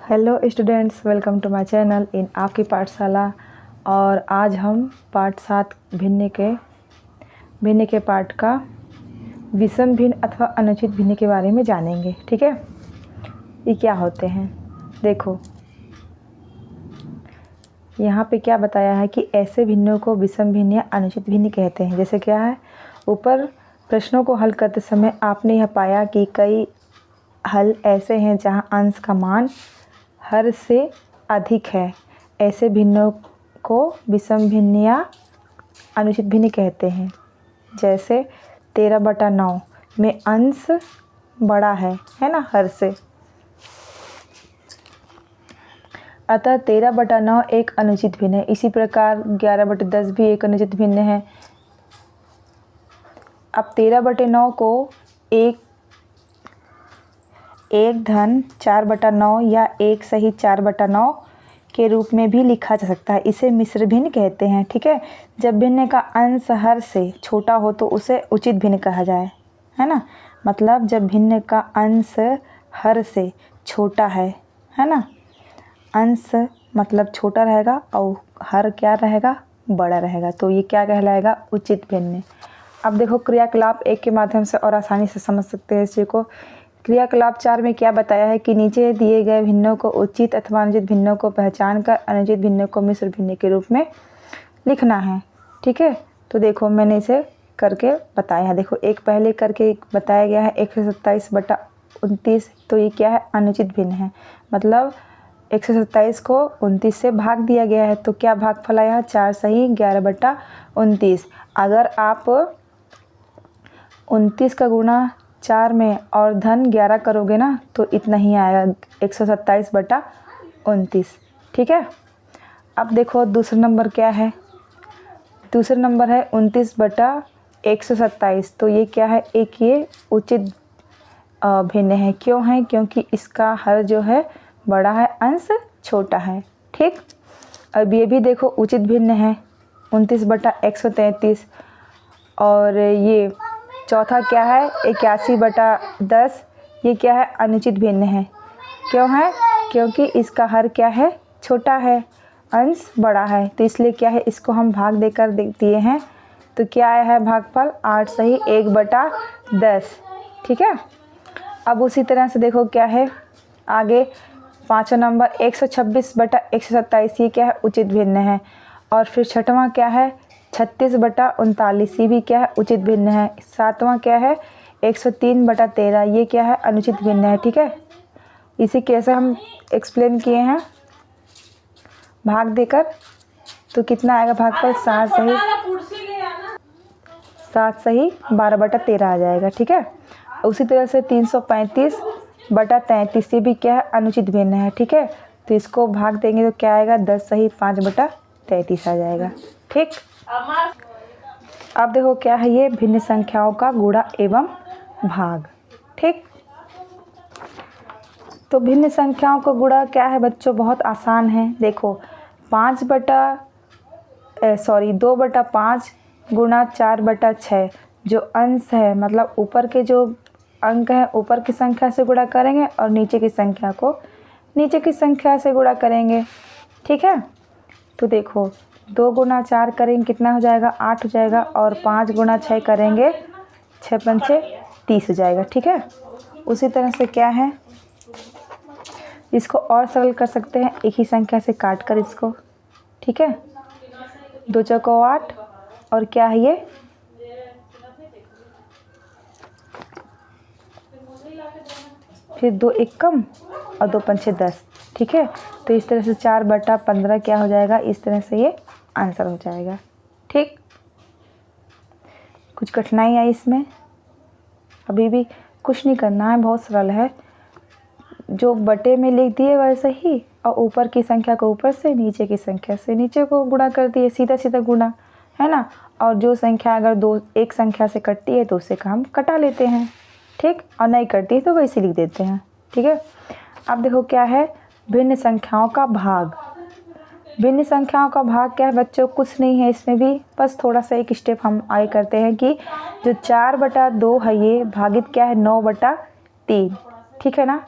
Hello students, welcome to my channel in Aapki Pathshala. और आज हम पाठ 7 भिन्न के पाठ का विषम भिन्न अथवा अनुचित भिन्न के बारे में जानेंगे। ठीक है, ये क्या होते हैं। देखो यहाँ पे क्या बताया है कि ऐसे भिन्नों को विषम भिन्न या अनुचित भिन्न कहते हैं। जैसे क्या है, ऊपर प्रश्नों को हल करते समय आपने यह पाया कि कई हल ऐसे हैं जहाँ अंश का मान हर से अधिक है। ऐसे भिन्नों को विषम भिन्न या अनुचित भिन्न कहते हैं। जैसे 13/9 में अंश बड़ा है ना, हर से, अतः 13/9 एक अनुचित भिन्न है। इसी प्रकार 11/10 भी एक अनुचित भिन्न है। अब 13/9 को एक धन 4/9 या 1/4/9 के रूप में भी लिखा जा सकता है। इसे मिश्र भिन्न कहते हैं। ठीक है, जब भिन्न का अंश हर से छोटा हो तो उसे उचित भिन्न कहा जाए, है ना। मतलब जब भिन्न का अंश हर से छोटा है ना, अंश मतलब छोटा रहेगा और हर क्या रहेगा, बड़ा रहेगा, तो ये क्या कहलाएगा, उचित भिन्न। अब देखो क्रियाकलाप 1 के माध्यम से और आसानी से समझ सकते हैं इस चीज़ को। क्रियाकलाप 4 में क्या बताया है कि नीचे दिए गए भिन्नों को उचित अथवा अनुचित भिन्नों को पहचान कर अनुचित भिन्नों को मिश्र भिन्न के रूप में लिखना है। ठीक है, तो देखो मैंने इसे करके बताया है। देखो एक पहले करके बताया गया है 127/29, तो ये क्या है, अनुचित भिन्न है। मतलब 127 को 29 से भाग दिया गया है, तो क्या भागफल आया, 4 सही 11/29। अगर आप 29 का गुणा 4 में और धन 11 करोगे ना, तो इतना ही आएगा, 127/29। ठीक है, अब देखो दूसरा नंबर क्या है। दूसरा नंबर है 29/127। तो ये क्या है, एक ये उचित भिन्न है। क्यों है, क्योंकि इसका हर जो है बड़ा है, अंश छोटा है। ठीक, अब ये भी देखो उचित भिन्न है, 29/133। और ये चौथा क्या है, 81/10। ये क्या है, अनुचित भिन्न है। क्यों है, क्योंकि इसका हर क्या है, छोटा है, अंश बड़ा है, तो इसलिए क्या है, इसको हम भाग देकर दिए हैं। तो क्या आया है भागफल, 8 सही 1/10। ठीक है, अब उसी तरह से देखो क्या है आगे, 5वां नंबर 126/127। ये क्या है, उचित भिन्न है। और फिर 6वां क्या है, 36/39। ये भी क्या है, उचित भिन्न है। 7वां क्या है, 103/13। ये क्या है, अनुचित भिन्न है। ठीक है, इसे कैसे हम एक्सप्लेन किए हैं, भाग देकर, तो कितना आएगा भागफल, 7 सही 12/13 आ जाएगा। ठीक है, उसी तरह से 335/33। ये भी क्या है, अनुचित भिन्न है। ठीक है, तो इसको भाग देंगे तो क्या आएगा, 10 सही 5/33 आ जाएगा। ठीक, अब देखो क्या है, ये भिन्न संख्याओं का गुणा एवं भाग। ठीक, तो भिन्न संख्याओं का गुणा क्या है बच्चों, बहुत आसान है। देखो 2/5 गुणा 4/6 जो अंश है, मतलब ऊपर के जो अंक है ऊपर की संख्या से गुणा करेंगे और नीचे की संख्या को नीचे की संख्या से गुणा करेंगे। ठीक है, तो देखो 2 गुणा 4 करेंगे कितना हो जाएगा, 8 हो जाएगा। और 5 गुणा 6 करेंगे, 6×5 30 हो जाएगा। ठीक है, उसी तरह से क्या है, इसको और सरल कर सकते हैं, एक ही संख्या से काट कर इसको। ठीक है, 2 चौको 8 और क्या है ये, फिर 2 एक कम और 2×5 10। ठीक है, तो इस तरह से 4/15 क्या हो जाएगा, इस तरह से ये आंसर हो जाएगा। ठीक, कुछ कठिनाई आई इसमें, अभी भी कुछ नहीं करना है, बहुत सरल है। जो बटे में लिख दिए वैसे ही, और ऊपर की संख्या को ऊपर से, नीचे की संख्या से नीचे को गुणा कर दिए, सीधा सीधा गुणा, है ना। और जो संख्या अगर एक संख्या से कटती है तो उसे का हम कटा लेते हैं। ठीक, और नहीं कटती है तो वैसे लिख देते हैं। ठीक है, अब देखो क्या है, भिन्न संख्याओं का भाग। भिन्न संख्याओं का भाग क्या है बच्चों, कुछ नहीं है इसमें भी, बस थोड़ा सा एक स्टेप हम आगे करते हैं कि जो 4/2 है ये भागित क्या है, 9/3। ठीक है ना,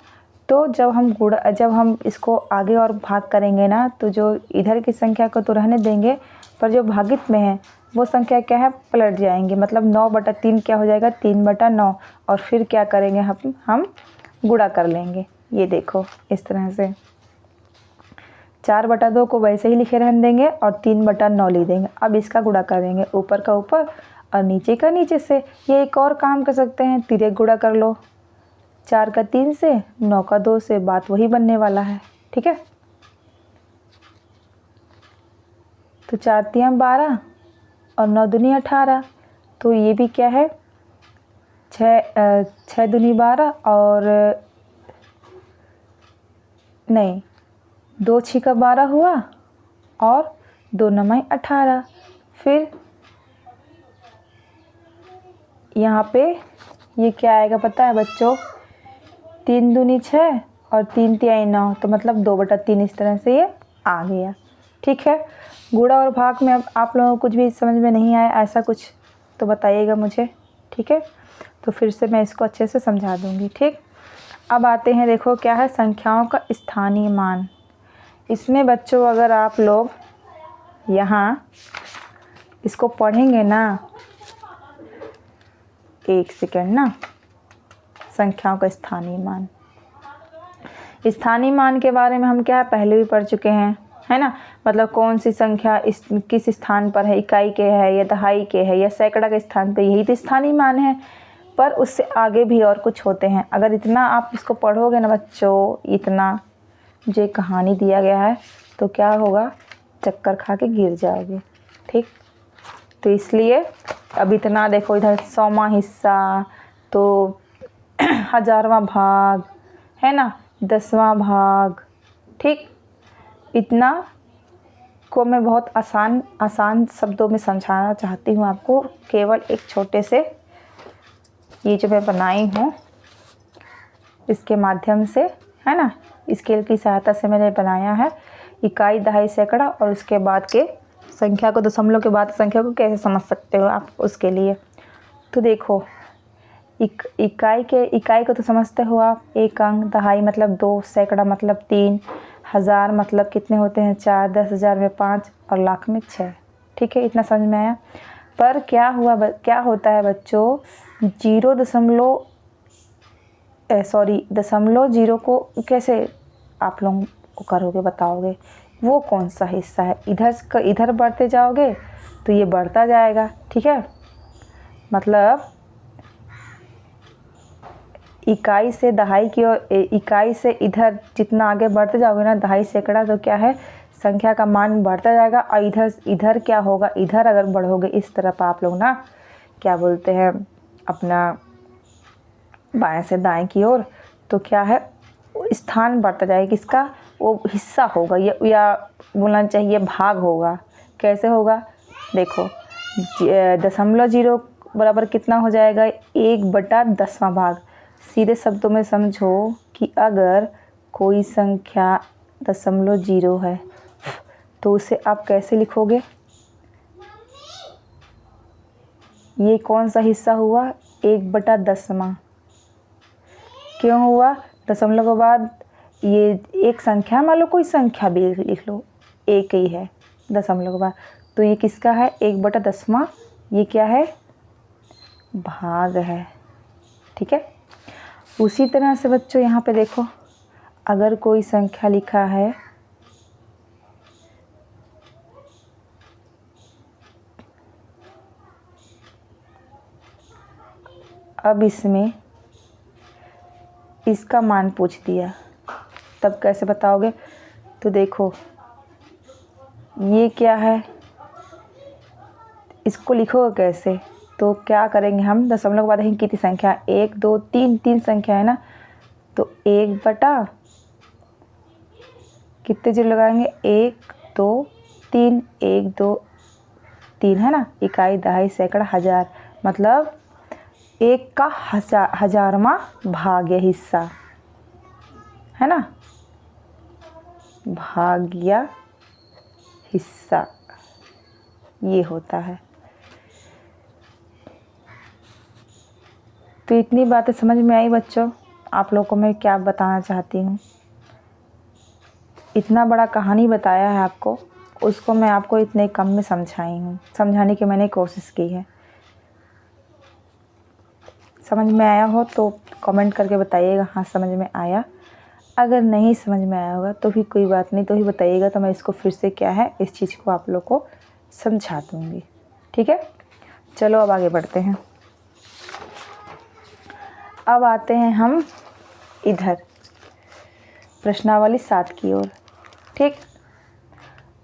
तो जब हम इसको आगे और भाग करेंगे ना, तो जो इधर की संख्या को तो रहने देंगे, पर जो भागित में है वो संख्या क्या है, पलट जाएंगे। मतलब 9/3 क्या हो जाएगा, 3/9। और फिर क्या करेंगे, हम गुणा कर लेंगे। ये देखो इस तरह से 4/2 को वैसे ही लिखे रहने देंगे और 3/9 लिख देंगे। अब इसका गुणा कर देंगे, ऊपर का ऊपर और नीचे का नीचे से। ये एक और काम कर सकते हैं, तिर्यक गुणा कर लो, 4 का 3 से, 9 का 2 से, बात वही बनने वाला है। ठीक है, तो 4 तियां 12 और 9 दूनी 18। तो ये भी क्या है, 6 दूनी 12 और नहीं, 2 छिका 12 हुआ और 2 9 18। फिर यहाँ पे ये क्या आएगा पता है बच्चों, 3 दूनी 6 और 3 तिहाई 9, तो मतलब 2/3 इस तरह से ये आ गया। ठीक है, गुणा और भाग में अब आप लोगों को कुछ भी समझ में नहीं आया ऐसा कुछ तो बताइएगा मुझे। ठीक है, तो फिर से मैं इसको अच्छे से समझा दूँगी। ठीक, अब आते हैं, देखो क्या है, संख्याओं का स्थानीय मान। इसमें बच्चों अगर आप लोग यहाँ इसको पढ़ेंगे ना, एक सेकेंड ना, संख्याओं का स्थानीय मान, स्थानीय मान के बारे में हम क्या पहले भी पढ़ चुके हैं, है ना। मतलब कौन सी संख्या किस स्थान पर है, इकाई के है या दहाई के है या सैकड़ा के स्थान पे, यही तो स्थानीय मान है। पर उससे आगे भी और कुछ होते हैं। अगर इतना आप इसको पढ़ोगे ना बच्चों, इतना जो कहानी दिया गया है, तो क्या होगा, चक्कर खा के गिर जाओगे। ठीक, तो इसलिए अब इतना देखो, इधर 100वां हिस्सा, तो 1000वां भाग, है ना, 10वां भाग। ठीक, इतना को मैं बहुत आसान शब्दों में समझाना चाहती हूँ आपको, केवल एक छोटे से ये जो मैं बनाई हूँ इसके माध्यम से, है ना, स्केल की सहायता से मैंने बनाया है। इकाई, दहाई, सैकड़ा और उसके बाद के संख्या को, दशमलव के बाद संख्या को कैसे समझ सकते हो आप, उसके लिए। तो देखो, इकाई को तो समझते हो आप, 1 अंक, दहाई मतलब 2, सैकड़ा मतलब 3, हज़ार मतलब कितने होते हैं, 4, 10,000 में 5 और लाख में 6। ठीक है, इतना समझ में आया। पर क्या होता है बच्चों, 0.0 को कैसे आप लोग को करोगे, बताओगे, वो कौन सा हिस्सा है। इधर बढ़ते जाओगे तो ये बढ़ता जाएगा। ठीक है, मतलब इकाई से दहाई की ओर, इकाई से इधर जितना आगे बढ़ते जाओगे ना, दहाई, सैकड़ा, तो क्या है, संख्या का मान बढ़ता जाएगा। और इधर क्या होगा, इधर अगर बढ़ोगे इस तरफ आप लोग ना, क्या बोलते हैं, अपना बाएं से दाएं की ओर, तो क्या है, स्थान बढ़ता जाएगा, किसका, वो हिस्सा होगा, या बोलना चाहिए भाग होगा। कैसे होगा, देखो, 0.0 बराबर कितना हो जाएगा, 1/10वां भाग। सीधे शब्दों में समझो कि अगर कोई संख्या 0.0 है तो उसे आप कैसे लिखोगे, ये कौन सा हिस्सा हुआ, 1/10वां। क्यों हुआ, दशमलव के बाद ये एक संख्या, मान लो कोई संख्या भी लिख लो, एक ही है दशमलव के बाद, तो ये किसका है, 1/10वां। ये क्या है, भाग है। ठीक है, उसी तरह से बच्चों यहाँ पे देखो, अगर कोई संख्या लिखा है, अब इसमें इसका मान पूछ दिया, तब कैसे बताओगे। तो देखो ये क्या है, इसको लिखोगे कैसे, तो क्या करेंगे हम, दशमलव के बाद ही कितनी संख्या, 1 2 3 संख्या है ना, तो 1/, कितने जीरो लगाएंगे, 1 2 3, 1 2 3, है ना। इकाई, दहाई, सैकड़ा, हज़ार, मतलब 1 का 1000वां भाग या हिस्सा, है ना, भाग या हिस्सा, ये होता है। तो इतनी बातें समझ में आई बच्चों। आप लोगों को मैं क्या बताना चाहती हूँ। इतना बड़ा कहानी बताया है आपको, उसको मैं आपको इतने कम में समझाई हूँ, समझाने की मैंने कोशिश की है। समझ में आया हो तो कमेंट करके बताइएगा हाँ समझ में आया। अगर नहीं समझ में आया होगा तो भी कोई बात नहीं, तो ही बताइएगा, तो मैं इसको फिर से क्या है इस चीज़ को आप लोग को समझा दूँगी। ठीक है, चलो अब आगे बढ़ते हैं। अब आते हैं हम इधर प्रश्नावली 7 की ओर। ठीक,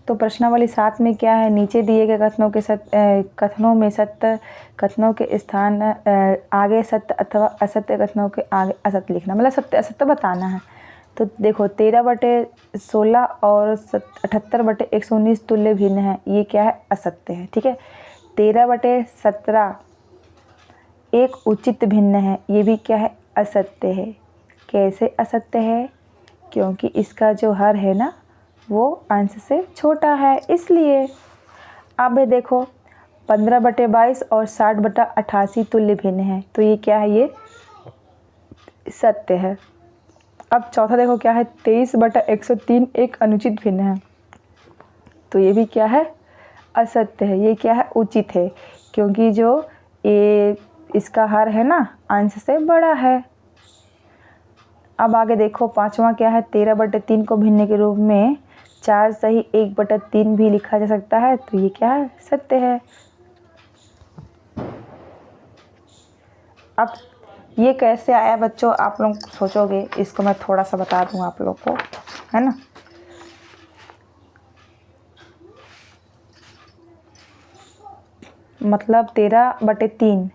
तो प्रश्नावली 7 में क्या है, नीचे दिए गए कथनों में सत्य कथनों के स्थान आगे सत्य अथवा असत्य कथनों के आगे असत्य लिखना, मतलब सत्य असत्य बताना है। तो देखो 13/16 और 78/119 तुल्य भिन्न है, ये क्या है असत्य है। ठीक है, 13/17 एक उचित भिन्न है, ये भी क्या है असत्य है। कैसे असत्य है, क्योंकि इसका जो हर है ना वो अंश से छोटा है इसलिए। अब देखो 15/22 और 60/88 तुल्य भिन्न है, तो ये क्या है, ये सत्य है। अब चौथा देखो क्या है, 23/103 एक अनुचित भिन्न है, तो ये भी क्या है असत्य है। ये क्या है उचित है, क्योंकि जो ये इसका हर है ना अंश से बड़ा है। अब आगे देखो पांचवा क्या है, 13/3 को भिन्न के रूप में 4 सही 1/3 भी लिखा जा सकता है, तो ये क्या है सत्य है। अब ये कैसे आया बच्चों, आप लोग सोचोगे, इसको मैं थोड़ा सा बता दूं आप लोग को, है ना। मतलब 13/3,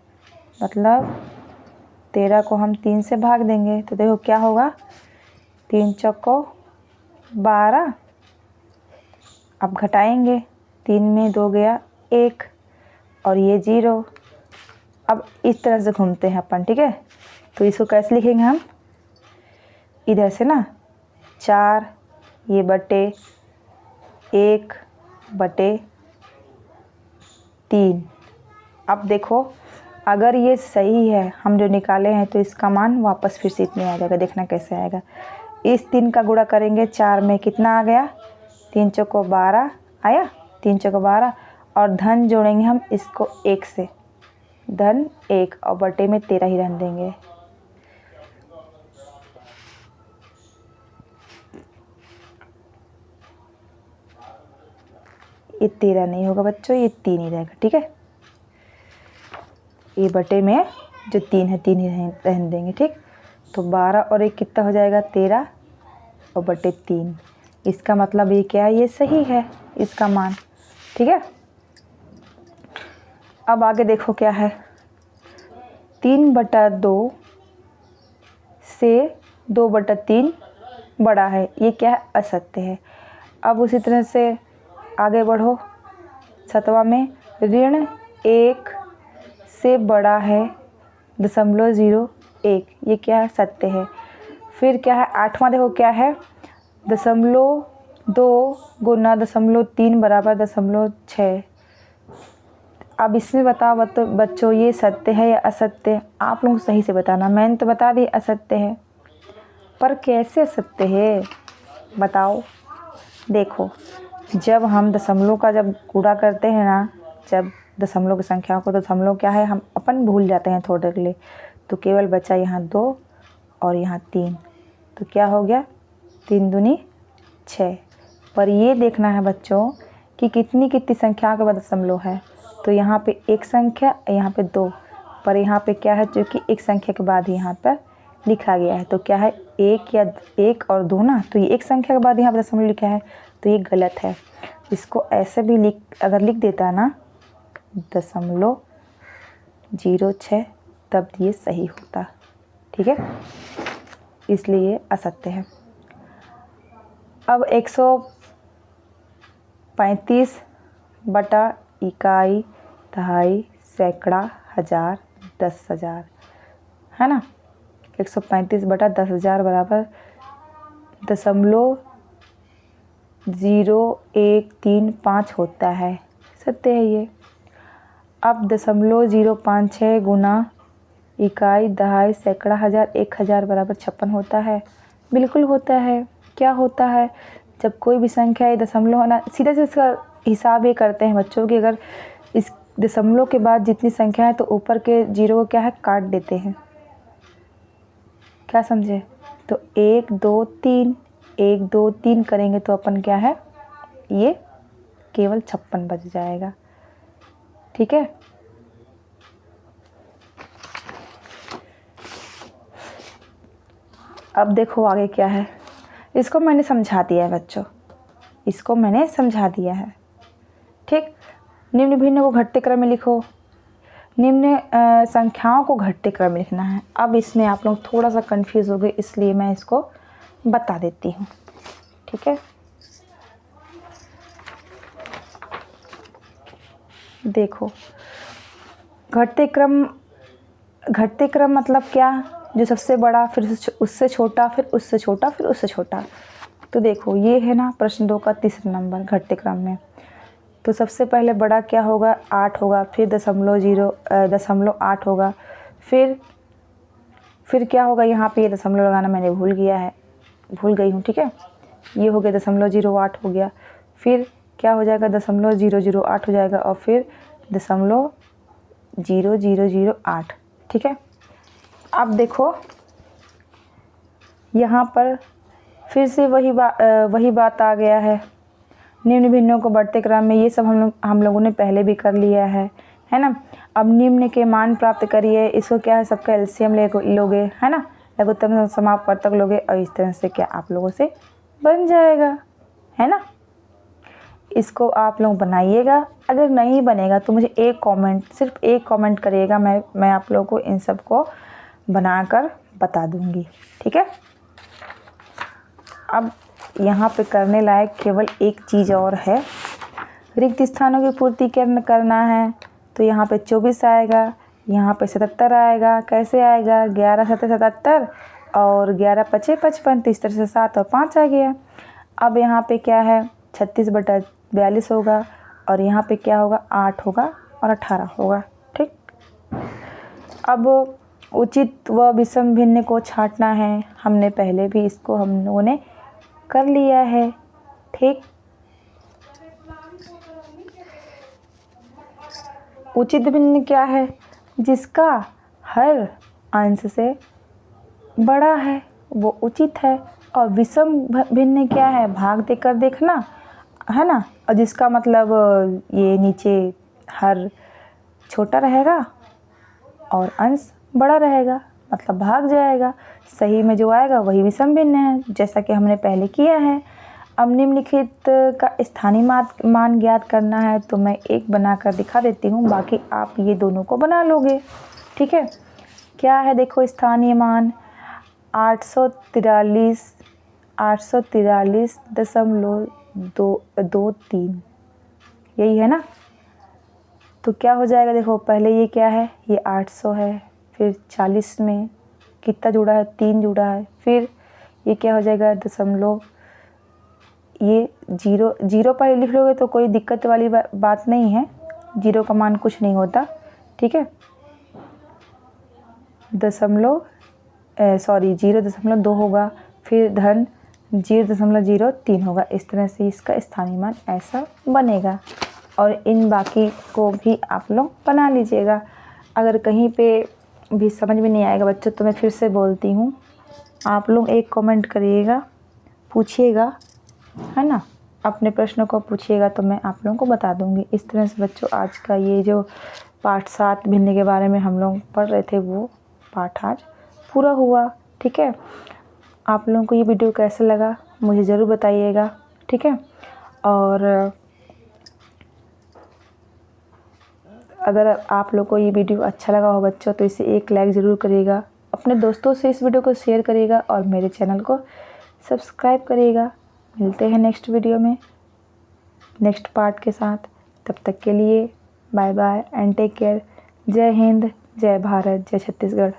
मतलब 13 को हम 3 से भाग देंगे तो देखो क्या होगा, 3 चौको 12। अब घटाएंगे, 3 में 2 गया 1 और ये 0। अब इस तरह से घूमते हैं अपन। ठीक है, तो इसको कैसे लिखेंगे हम, इधर से ना 4 ये बटे 1/3। अब देखो अगर ये सही है हम जो निकाले हैं, तो इसका मान वापस फिर से इतने आ जाएगा। देखना कैसे आएगा, इस 3 का गुणा करेंगे 4 में, कितना आ गया 3 चौको 12 आया, 3 चौको 12, और धन जोड़ेंगे हम इसको 1 से, धन 1 और बटे में 13 ही रहने देंगे। ये 13 नहीं होगा बच्चों, ये 3 ही रहेगा। ठीक है, ये बटे में जो 3 है 3 ही रहने देंगे। ठीक, तो 12 और 1 कितना हो जाएगा 13 और बटे 3। इसका मतलब ये क्या है, ये सही है इसका मान। ठीक है, अब आगे देखो क्या है, 3/2 से 2/3 बड़ा है, ये क्या है असत्य है। अब उसी तरह से आगे बढ़ो, 7वां में ऋण 1 से बड़ा है 0.01, ये क्या है सत्य है। फिर क्या है 8वां देखो क्या है, 0.2 गुना 0.3 बराबर 0.6। अब इसमें बताओ बच्चों ये सत्य है या असत्य, आप लोग सही से बताना। मैंने तो बता दी असत्य है, पर कैसे असत्य है बताओ। देखो जब हम दशमलव का जब गुणा करते हैं ना, जब दशमलव की संख्याओं को, तो दशमलव क्या है हम अपन भूल जाते हैं थोड़ी देर के लिए, तो केवल बचा यहाँ 2 और यहाँ 3, तो क्या हो गया 3 दूनी 6। पर ये देखना है बच्चों कि कितनी कितनी संख्याओं के बाद दशमलव है, तो यहाँ पे एक संख्या, यहाँ पे 2, पर यहाँ पे क्या है जो कि एक संख्या के बाद यहाँ पर लिखा गया है, तो क्या है 1 या 1 और 2 ना, तो ये एक संख्या के बाद यहाँ पर दशमलव लिखा है, तो ये गलत है। इसको ऐसे भी अगर लिख देता ना 0.06, तब ये सही होता। ठीक है, इसलिए असत्य है। अब 135 बटा इकाई, दहाई, सैकड़ा, हजार, 10,000 है ना। 135 बटा 10,000 बराबर 0.0135 होता है, सत्य है ये। अब 0.056 गुना इकाई, दहाई, सैकड़ा, हज़ार, 1000 बराबर 56 होता है। बिल्कुल होता है। क्या होता है? जब कोई भी संख्या ये दशमलव है ना, सीधे से इसका हिसाब ये करते हैं बच्चों कि अगर इस दशमलव के बाद जितनी संख्या है तो ऊपर के जीरो को क्या है, काट देते हैं। क्या समझे? तो 1 2 3, 1 2 3 करेंगे तो अपन क्या है, ये केवल 56 बच जाएगा। ठीक है। अब देखो आगे क्या है। इसको मैंने समझा दिया है बच्चों, इसको मैंने समझा दिया है। ठीक। निम्न भिन्न को घटते क्रम में लिखो। निम्न संख्याओं को घटते क्रम में लिखना है। अब इसमें आप लोग थोड़ा सा कंफ्यूज हो गए, इसलिए मैं इसको बता देती हूँ। ठीक है। देखो, घटते क्रम मतलब क्या, जो सबसे बड़ा, फिर उससे छोटा, फिर उससे छोटा, फिर उससे छोटा। तो देखो ये है ना प्रश्न 2 का तीसरा नंबर घटते क्रम में। तो सबसे पहले बड़ा क्या होगा, 8 होगा, फिर 0.8 होगा, फिर क्या होगा, यहाँ पे ये दशमलव लगाना मैंने भूल गई हूँ। ठीक है। ये हो गया 0.08 हो गया, फिर क्या हो जाएगा 0.008 हो जाएगा, और फिर 0.0008। ठीक है। अब देखो यहाँ पर फिर से वही बात आ गया है। निम्न भिन्नों को बढ़ते क्रम में, ये सब हम लोगों ने पहले भी कर लिया है ना। अब निम्न के मान प्राप्त करिए। इसको क्या है, सबका एलसीएम लोगे, है ना, लघुत्तम समापवर्तक लोगे, और इस तरह से क्या आप लोगों से बन जाएगा, है ना। इसको आप लोग बनाइएगा। अगर नहीं बनेगा तो मुझे सिर्फ एक कमेंट करिएगा, मैं आप लोगों को इन सब को बनाकर बता दूंगी। ठीक है। अब यहाँ पे करने लायक केवल एक चीज़ और है, रिक्त स्थानों की पूर्ति करना है। तो यहाँ पे 24 आएगा, यहाँ पे 77 आएगा। कैसे आएगा, 11 7 77 और 11 5 55, तो इस तरह से 7 और 5 आ गया। अब यहाँ पे क्या है, 36/42 होगा, और यहाँ पे क्या होगा, 8 होगा और 18 होगा। ठीक। अब उचित व विषम भिन्न को छांटना है। हमने पहले भी इसको हम लोगों ने कर लिया है। ठीक। उचित भिन्न क्या है, जिसका हर अंश से बड़ा है वो उचित है। और विषम भिन्न क्या है, भाग देकर देखना, है ना, और जिसका मतलब ये नीचे हर छोटा रहेगा और अंश बड़ा रहेगा, मतलब भाग जाएगा। सही में जो आएगा वही विषम भिन्न है, जैसा कि हमने पहले किया है। अब निम्नलिखित का स्थानीय मान ज्ञात करना है, तो मैं एक बनाकर दिखा देती हूँ, बाकी आप ये दोनों को बना लोगे। ठीक है। क्या है, देखो स्थानीय मान 843.23, यही है ना। तो क्या हो जाएगा, देखो पहले ये क्या है, ये 800 है, फिर 40 में कितना जुड़ा है, 3 जुड़ा है, फिर ये क्या हो जाएगा दशमलव, ये जीरो पर लिख लोगे तो कोई दिक्कत वाली बात नहीं है, जीरो का मान कुछ नहीं होता। ठीक है। 0.2 होगा, फिर धन 0.03 होगा। इस तरह से इसका स्थानीय मान ऐसा बनेगा, और इन बाकी को भी आप लोग बना लीजिएगा। अगर कहीं पे भी समझ में नहीं आएगा बच्चों, तो मैं फिर से बोलती हूँ, आप लोग एक कमेंट करिएगा, पूछिएगा, है ना, अपने प्रश्नों को पूछिएगा, तो मैं आप लोगों को बता दूंगी। इस तरह से बच्चों आज का ये जो पाठ 7 भिन्न के बारे में हम लोग पढ़ रहे थे, वो पाठ आज पूरा हुआ। ठीक है। आप लोगों को ये वीडियो कैसा लगा मुझे ज़रूर बताइएगा। ठीक है। और अगर आप लोग को ये वीडियो अच्छा लगा हो बच्चों, तो इसे एक लाइक ज़रूर करिएगा, अपने दोस्तों से इस वीडियो को शेयर करिएगा, और मेरे चैनल को सब्सक्राइब करिएगा। मिलते हैं नेक्स्ट वीडियो में नेक्स्ट पार्ट के साथ। तब तक के लिए bye bye and take care. जय हिंद, जय भारत, जय छत्तीसगढ़।